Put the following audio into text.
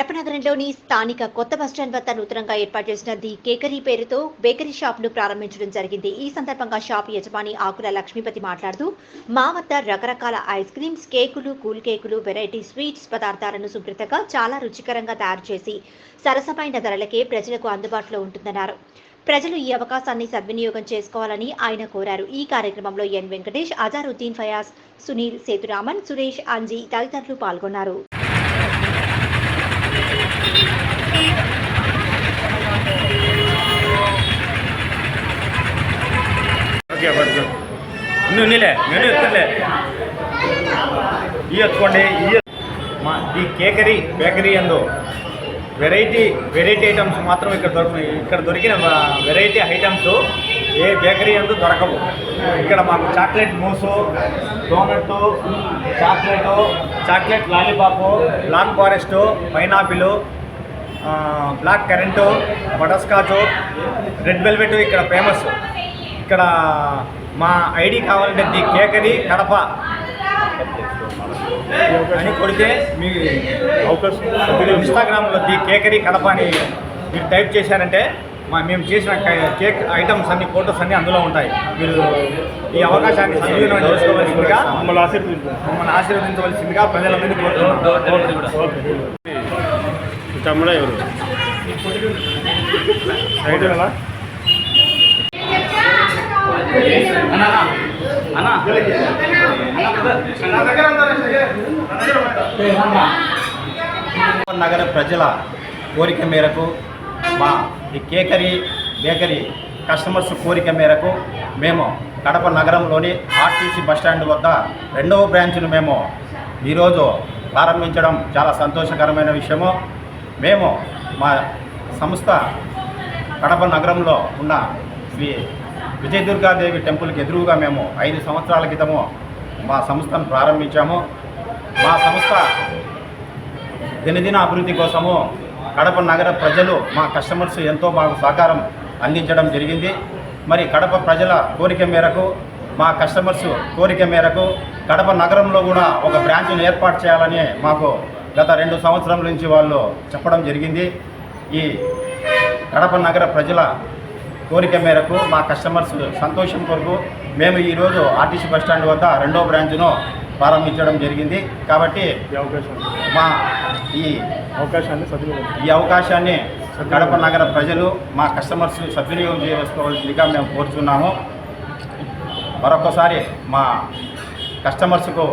కడప నగరంలోని స్థానిక కొత్త బస్టాండ్ వద్ద నూతనంగా ఏర్పాటు చేసిన ది కేకరీ పేరుతో బేకరీ షాప్ను ప్రారంభించడం జరిగింది. ఈ సందర్భంగా షాప్ యజమాని ఆకుల లక్ష్మీపతి మాట్లాడుతూ, మా వద్ద రకరకాల ఐస్ క్రీమ్స్, కేకులు, కూల్ కేకులు, వెరైటీ స్వీట్స్ పదార్థాలను శుభ్రతగా చాలా రుచికరంగా తయారు చేసి సరసమైన ధరలకే ప్రజలకు అందుబాటులో ఉంటుందన్నారు. ప్రజలు ఈ అవకాశాన్ని సద్వినియోగం చేసుకోవాలని ఆయన కోరారు. ఈ కార్యక్రమంలో ఎన్ వెంకటేష్, అజారుద్దీన్ ఫయాజ్, సునీల్, సేతురామన్, సురేష్, అంజీ తదితరులు పాల్గొన్నారు. ఈ కేకరీ బేకరీ అందు వెరైటీ ఐటమ్స్ మాత్రం ఇక్కడ దొరికిన వెరైటీ ఐటమ్స్ ఏ బేకరీ అందు దొరకవు. ఇక్కడ మాకు chocolate mousse, donut, chocolate lollipop, black forest, pineapple, black currant, butterscotch, red velvet ఇక్కడ ఫేమస్. ఇక్కడ మా ఐడి కావాలంటే ది కేకరీ కడప అని కొడితే మీ ఇన్స్టాగ్రామ్లో ది కేకరీ కడప అని మీరు టైప్ చేశారంటే మేము చేసిన కేక్ ఐటమ్స్ అన్ని ఫోటోస్ అన్నీ అందులో ఉంటాయి. మీరు ఈ అవకాశాన్ని సద్వినియోగం చేసుకోవాల్సిందిగా మమ్మల్ని ఆశీర్వదించవలసిందిగా ప్రజలందరినీ కోరుతున్నాం. తమ్ముడా ఎవరు నగర ప్రజల కోరిక మేరకు మా ఈ కేకరీ బేకరీ కస్టమర్స్ కోరిక మేరకు మేము కడప నగరంలోని ఆర్టీసీ బస్టాండ్ వద్ద 2వ బ్రాంచ్ను మేము ఈరోజు ప్రారంభించడం చాలా సంతోషకరమైన విషయము. మేము మా సంస్థ కడప నగరంలో ఉన్న శ్రీ విజయదుర్గాదేవి టెంపుల్కి ఎదురుగా మేము 5 సంవత్సరాల క్రితము మా సంస్థను ప్రారంభించాము. మా సంస్థ దినదిన అభివృద్ధి కోసము కడప నగర ప్రజలు మా కస్టమర్స్ ఎంతో మాకు సహకారం అందించడం జరిగింది. మరి కడప ప్రజల కోరిక మేరకు మా కస్టమర్స్ కోరిక మేరకు కడప నగరంలో కూడా ఒక బ్రాంచ్ను ఏర్పాటు చేయాలని మాకు గత 2 సంవత్సరాల నుంచి వాళ్ళు చెప్పడం జరిగింది. ఈ కడప నగర ప్రజల కోరిక మేరకు మా కస్టమర్స్ సంతోషం కొరకు మేము ఈరోజు ఆర్టీసీ బస్టాండ్ వద్ద 2వ బ్రాంచ్ను ప్రారంభించడం జరిగింది. కాబట్టి మా ఈ అవకాశాన్ని కడప నగర ప్రజలు మా కస్టమర్స్ సద్వినియోగం చేసుకోవాల్సిందిగా మేము కోరుతున్నాము. మరొకసారి మా కస్టమర్స్కు